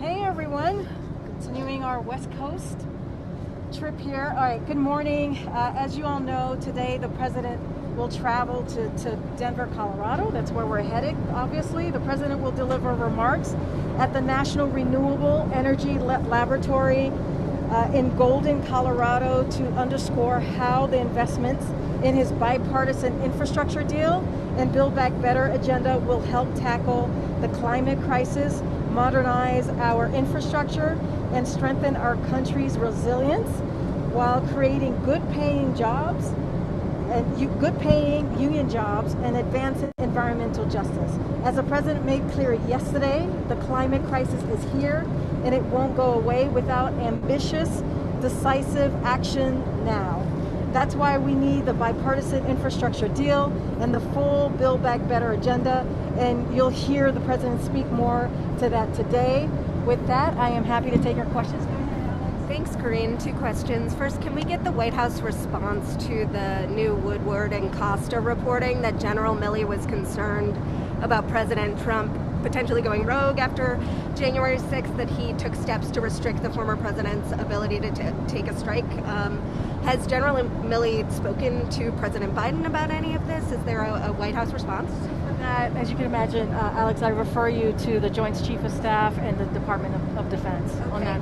Hey everyone, continuing our West Coast trip here. All right, good morning. As you all know, today the president will travel to Denver, Colorado. That's where we're headed, obviously. The president will deliver remarks at the National Renewable Energy Laboratory in Golden, Colorado, to underscore how the investments in his bipartisan infrastructure deal and Build Back Better agenda will help tackle the climate crisis, modernize our infrastructure, and strengthen our country's resilience while creating good-paying jobs and good-paying union jobs and advancing environmental justice. As the president made clear yesterday, the climate crisis is here and it won't go away without ambitious, decisive action now. That's why we need the bipartisan infrastructure deal and the full Build Back Better agenda, and you'll hear the president speak more to that today. With that, I am happy to take your questions. Thanks, Karine. 2 questions. First, can we get the White House response to the new Woodward and Costa reporting that General Milley was concerned about President Trump potentially going rogue after January 6th, that he took steps to restrict the former president's ability to take a strike? Has General Milley spoken to President Biden about any of this? Is there a White House response? As you can imagine, Alex, I refer you to the Joint Chief of Staff and the Department of Defense on that.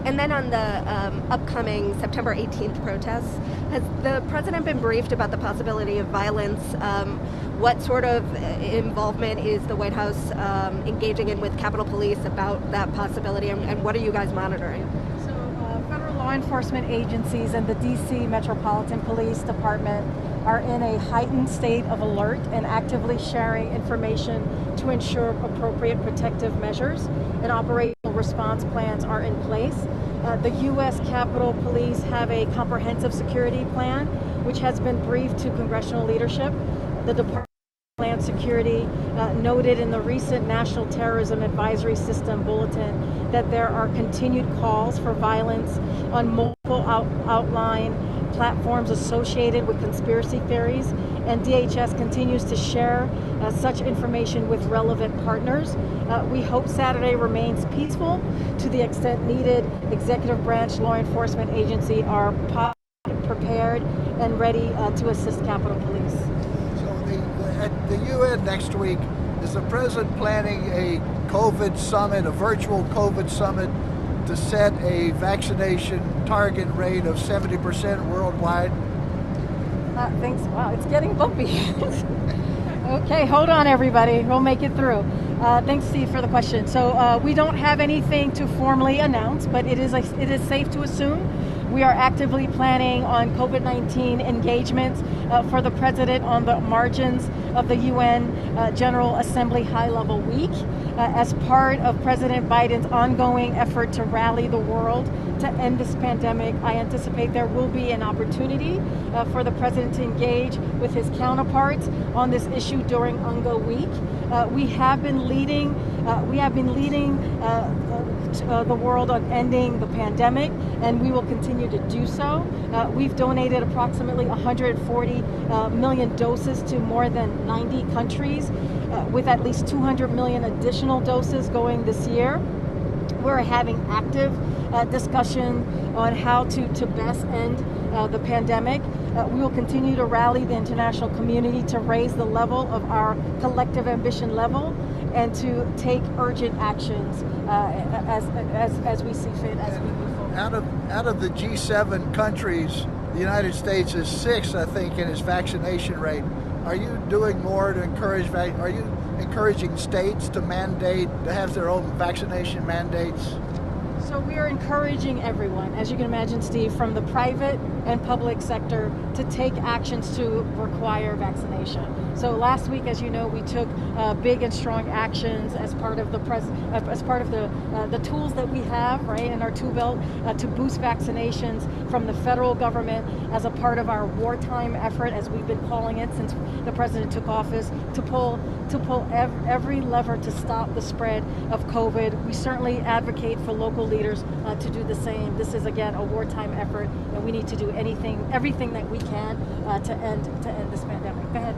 And then on the upcoming September 18th protests, has the president been briefed about the possibility of violence? What sort of involvement is the White House engaging in with Capitol Police about that possibility, and what are you guys monitoring? Federal law enforcement agencies and the DC Metropolitan Police Department are in a heightened state of alert and actively sharing information to ensure appropriate protective measures and operational response plans are in place. The U.S. Capitol Police have a comprehensive security plan, which has been briefed to congressional leadership. The Department of Homeland Security noted in the recent National Terrorism Advisory System bulletin that there are continued calls for violence on multiple outline platforms associated with conspiracy theories, and DHS continues to share such information with relevant partners. We hope Saturday remains peaceful. To the extent needed, executive branch law enforcement agency are prepared and ready to assist Capitol Police. At the UN next week, is the president planning a COVID summit, a virtual COVID summit, to set a vaccination target rate of 70% worldwide? Thanks. Wow, it's getting bumpy. Okay, hold on, everybody. We'll make it through. Thanks, Steve, for the question. So we don't have anything to formally announce, but it is safe to assume we are actively planning on COVID-19 engagements for the president on the margins of the UN General Assembly High-Level Week. As part of President Biden's ongoing effort to rally the world to end this pandemic, I anticipate there will be an opportunity for the president to engage with his counterparts on this issue during UNGA Week. We have been leading the world on ending the pandemic, and we will continue to do so. We've donated approximately 140 million doses to more than 90 countries, with at least 200 million additional doses going this year. We're having active discussion on how to best end the pandemic. We will continue to rally the international community to raise the level of our collective ambition level and to take urgent actions as we see fit as we move forward. Out of the G7 countries, the United States is 6th, I think, in its vaccination rate. Are you doing more to encourage? Are you encouraging states to have their own vaccination mandates? So we are encouraging everyone, as you can imagine, Steve, from the private and public sector to take actions to require vaccination. So last week, as you know, we took big and strong actions as part of the tools that we have, right, in our tool belt to boost vaccinations from the federal government as a part of our wartime effort, as we've been calling it since the president took office, to pull every lever to stop the spread of COVID. We certainly advocate for local leaders to do the same. This is, again, a wartime effort, and we need to do everything that we can to end this pandemic. Go ahead.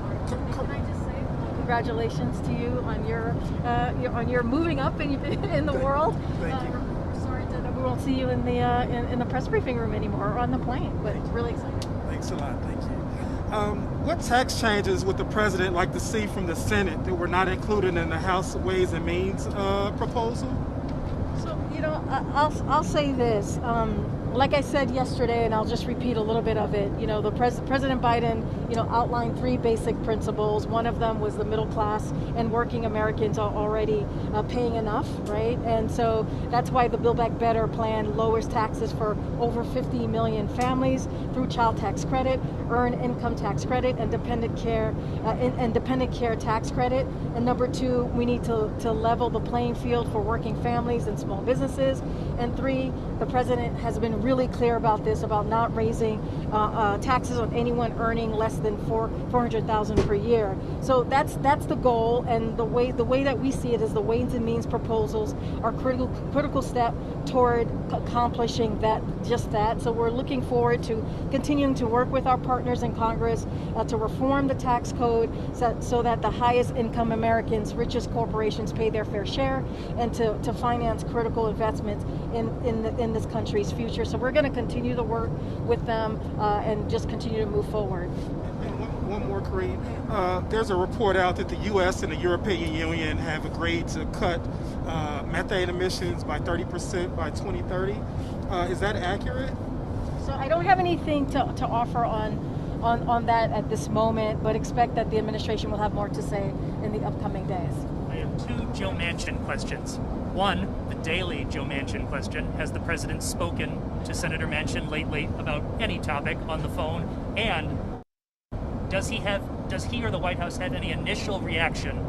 Can I just say, congratulations to you on your moving up in the world. Thank you. We're sorry that we won't see you in the press briefing room anymore or on the plane, but it's really exciting. Thanks a lot. Thank you. What tax changes would the president like to see from the Senate that were not included in the House Ways and Means proposal? So, I'll say this. Like I said yesterday, and I'll just repeat a little bit of it, the President Biden, outlined 3 basic principles. One of them was the middle class and working Americans are already paying enough, right? And so that's why the Build Back Better plan lowers taxes for over 50 million families through child tax credit, earned income tax credit, and dependent care tax credit. And number 2, we need to level the playing field for working families and small businesses. And 3, the president has been really clear about this, about not raising taxes on anyone earning less than $400,000 per year. So that's the goal, and the way that we see it is the Ways and Means proposals are critical step toward accomplishing just that. So we're looking forward to continuing to work with our partners in Congress to reform the tax code so that the highest income Americans, richest corporations pay their fair share, and to finance critical investments in this country's future. So we're going to continue to work with them and just continue to move forward. And one more, Karine. There's a report out that the U.S. and the European Union have agreed to cut methane emissions by 30% by 2030. Is that accurate? So I don't have anything to offer on that at this moment, but expect that the administration will have more to say in the upcoming days. I have 2 Joe Manchin questions. One, the daily Joe Manchin question: has the president spoken to Senator Manchin lately about any topic on the phone? And does he or the White House have any initial reaction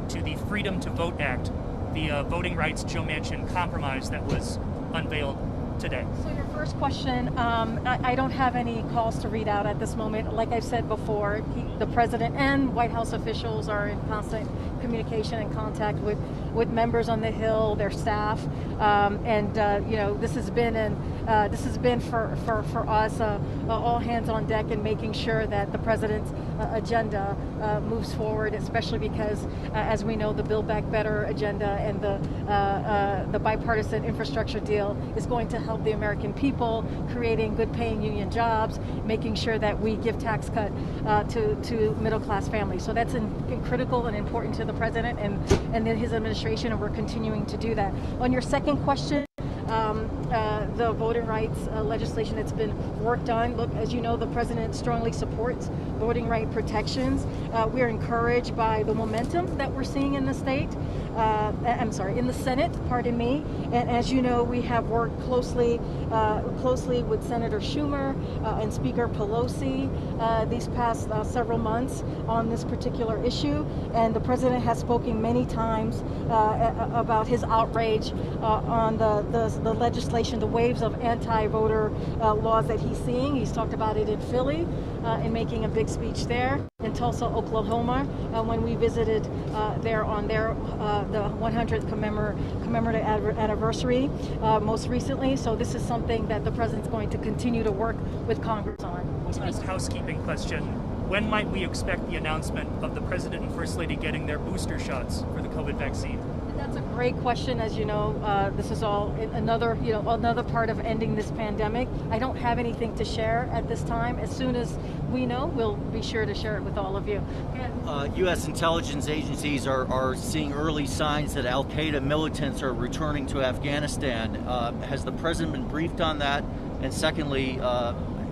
to the Freedom to Vote Act, the voting rights Joe Manchin compromise that was unveiled today? So your first question, I don't have any calls to read out at this moment. Like I've said before, the president and White House officials are in constant communication and contact with members on the Hill, their staff, and this has been for us all hands on deck in making sure that the president's agenda moves forward, especially because, as we know, the Build Back Better agenda and the bipartisan infrastructure deal is going to help the American people, creating good-paying union jobs, making sure that we give tax cut to middle-class families. So that's critical and important to the president and his administration, and we're continuing to do that. On your second question, the voting rights legislation that's been worked on. Look, as you know, the president strongly supports voting right protections. We're encouraged by the momentum that we're seeing in the state. In the Senate, pardon me. And as you know, we have worked closely with Senator Schumer and Speaker Pelosi these past several months on this particular issue. And the president has spoken many times about his outrage on the legislation, the waves of anti-voter laws that he's seeing. He's talked about it in Philly in making a big speech there, in Tulsa, Oklahoma, when we visited there on the 100th commemorative anniversary most recently. So this is something that the president's going to continue to work with Congress on. Just housekeeping question. When might we expect the announcement of the president and first lady getting their booster shots for the COVID vaccine? That's a great question. As you know, this is all another part of ending this pandemic. I don't have anything to share at this time. As soon as we know, we'll be sure to share it with all of you. U.S. intelligence agencies are seeing early signs that al-Qaeda militants are returning to Afghanistan. Has the president been briefed on that? And secondly,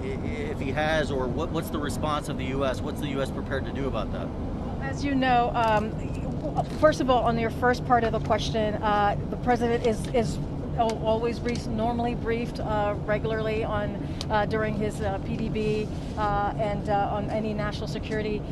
if he has, or what's the response of the U.S.? What's the U.S. prepared to do about that? As you know, first of all, on your first part of the question, the president is always normally briefed regularly on during his PDB and on any national security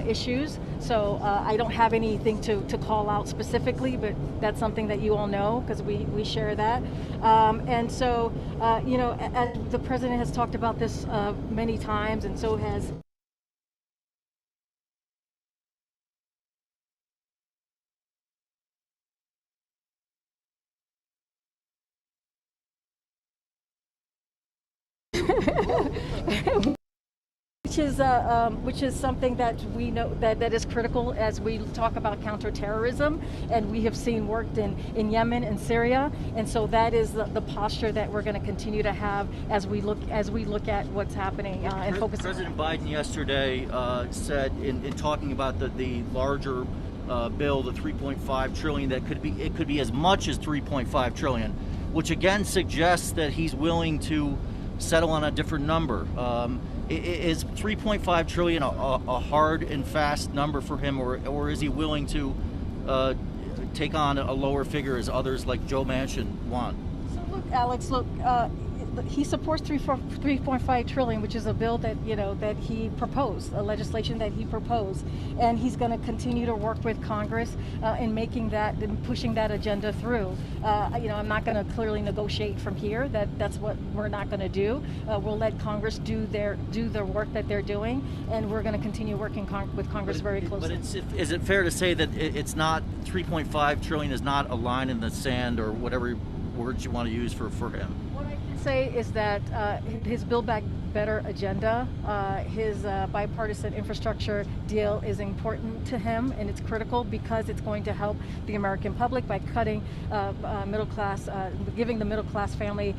issues. So I don't have anything to call out specifically, but that's something that you all know because we share that. And so, the president has talked about this many times, and so has which is something that we know that is critical as we talk about counterterrorism, and we have seen worked in Yemen and Syria, and so that is the posture that we're going to continue to have as we look at what's happening and focus. President Biden yesterday said in talking about the larger bill, the 3.5 trillion, that could be as much as 3.5 trillion, which again suggests that he's willing to settle on a different number. Is 3.5 trillion a hard and fast number for him, or is he willing to take on a lower figure as others like Joe Manchin want? So look, Alex, he supports 3.5 trillion, which is a bill that that he proposed, a legislation that he proposed, and he's going to continue to work with Congress in making that and pushing that agenda through. I'm not going to clearly negotiate from here. That's what we're not going to do. We'll let Congress do their work that they're doing, and we're going to continue working with Congress very closely. But is it fair to say that it's not 3.5 trillion is not a line in the sand, or whatever words you want to use for him? Say is that his Build Back Better agenda, his bipartisan infrastructure deal is important to him, and it's critical because it's going to help the American public by cutting middle class, giving the middle class family,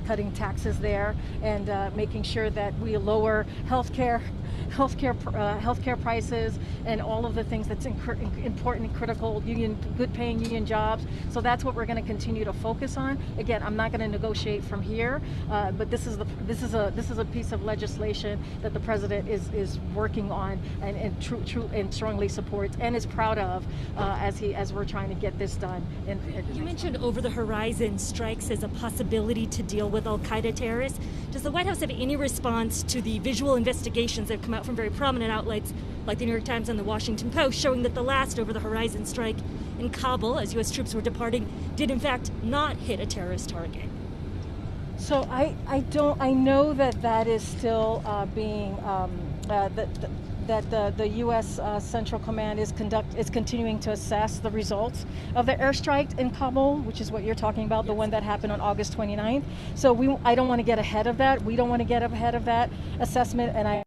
cutting taxes there, and making sure that we lower healthcare prices and all of the things that's important and critical, good paying union jobs. So that's what we're going to continue to focus on. Again, I'm not going to negotiate from here, but this is a piece of legislation that the president is working on and strongly supports and is proud of as we're trying to get this done. You mentioned over-the-horizon strikes as a possibility to deal with al-Qaeda terrorists. Does the White House have any response to the visual investigations that have come out from very prominent outlets like the New York Times and the Washington Post showing that the last over-the-horizon strike in Kabul, as U.S. troops were departing, did in fact not hit a terrorist target? So I know that is still being that the U.S. Central Command is continuing to assess the results of the airstrike in Kabul, which is what you're talking about, the one that happened on August 29th. So I don't want to get ahead of that. We don't want to get ahead of that assessment, and I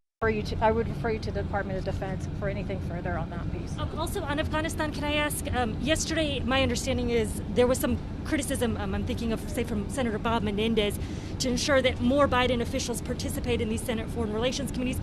would refer you to the Department of Defense for anything further on that piece. Also on Afghanistan, can I ask, yesterday my understanding is there was some criticism, I'm thinking of, say, from Senator Bob Menendez, to ensure that more Biden officials participate in these Senate Foreign Relations Committees.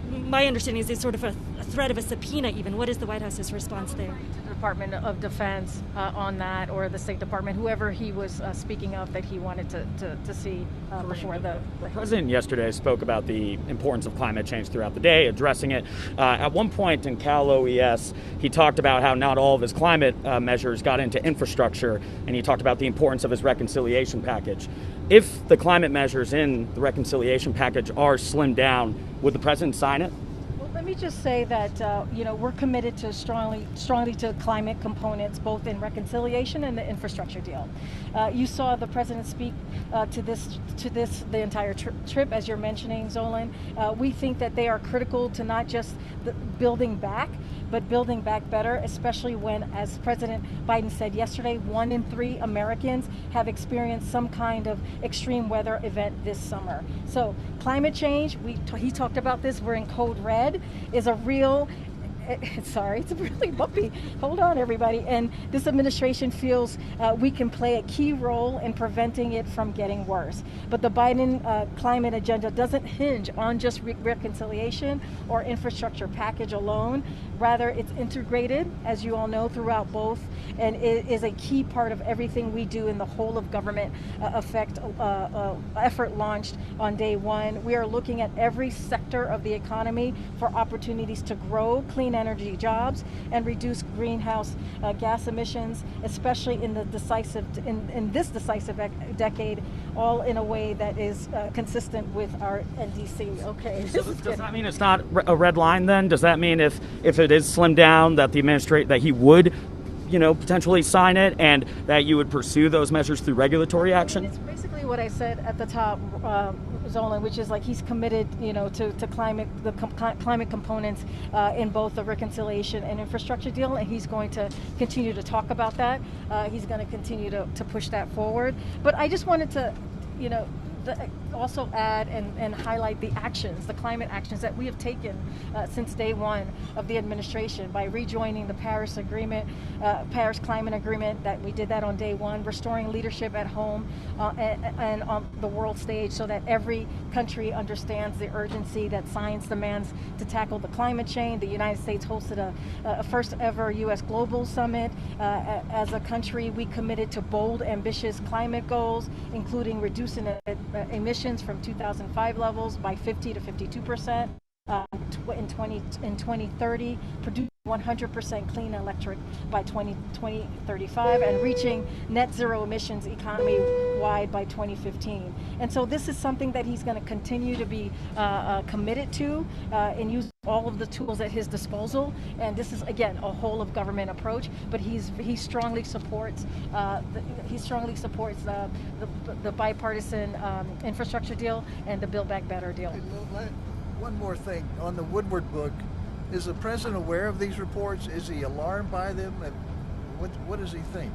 My understanding is there's sort of a threat of a subpoena even. What is the White House's response there? The Department of Defense on that, or the State Department, whoever he was speaking of that he wanted to see before the President yesterday spoke about the importance of climate change throughout the day, addressing it. At one point in Cal OES, he talked about how not all of his climate measures got into infrastructure, and he talked about the importance of his reconciliation package. If the climate measures in the reconciliation package are slimmed down, would the president sign it? Let me just say that we're committed to strongly to climate components, both in reconciliation and the infrastructure deal. You saw the president speak to this the entire trip, as you're mentioning, Zolan. We think that they are critical to not just the building back, but building back better, especially when, as President Biden said yesterday, 1 in 3 Americans have experienced some kind of extreme weather event this summer. So climate change, he talked about this, we're in code red, is a real, sorry, it's really bumpy. Hold on, everybody. And this administration feels we can play a key role in preventing it from getting worse. But the Biden climate agenda doesn't hinge on just reconciliation or infrastructure package alone. Rather, it's integrated, as you all know, throughout both, and it is a key part of everything we do in the whole of government effort launched on day one. We are looking at every sector of the economy for opportunities to grow clean energy jobs and reduce greenhouse gas emissions, especially in this decisive decade, all in a way that is consistent with our NDC. Okay. So does that mean it's not a red line then? Does that mean if it is slimmed down that that he would, potentially sign it, and that you would pursue those measures through regulatory action? It's basically what I said at the top, Zolan, which is like he's committed, to climate components in both the reconciliation and infrastructure deal, and he's going to continue to talk about that. He's going to continue to push that forward. But I just wanted to, also add and highlight the actions, the climate actions that we have taken since day one of the administration by rejoining the Paris Agreement, Paris Climate Agreement. That we did that on day one, restoring leadership at home and on the world stage, so that every country understands the urgency that science demands to tackle the climate change. The United States hosted a first ever U.S. Global Summit. As a country, we committed to bold, ambitious climate goals, including reducing emissions from 2005 levels by 50 to 52% in 2030, produce 100% clean electric by 2035, and reaching net zero emissions economy-wide by 2015. And so this is something that he's going to continue to be committed to and use all of the tools at his disposal. And this is, again, a whole of government approach, but he strongly supports the bipartisan infrastructure deal and the Build Back Better deal. One more thing on the Woodward book. Is the president aware of these reports? Is he alarmed by them? And what does he think?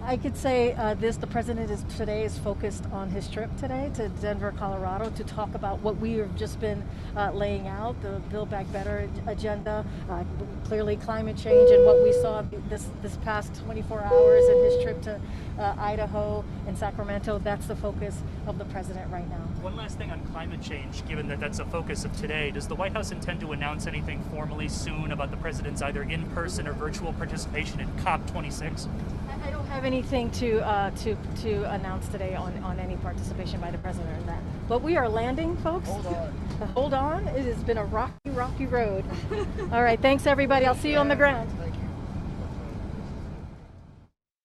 I could say this: the president today is focused on his trip today to Denver, Colorado, to talk about what we have just been laying out, the Build Back Better agenda, clearly climate change, and what we saw this past 24 hours in his trip to Idaho and Sacramento. That's the focus of the president right now. One last thing on climate change, given that that's a focus of today, does the White House intend to announce anything formally soon about the president's either in-person or virtual participation in COP26? I don't have anything to announce today on any participation by the president in that. But we are landing, folks. Hold on. Hold on. It has been a rocky road. All right. Thanks, everybody. I'll see you on the ground.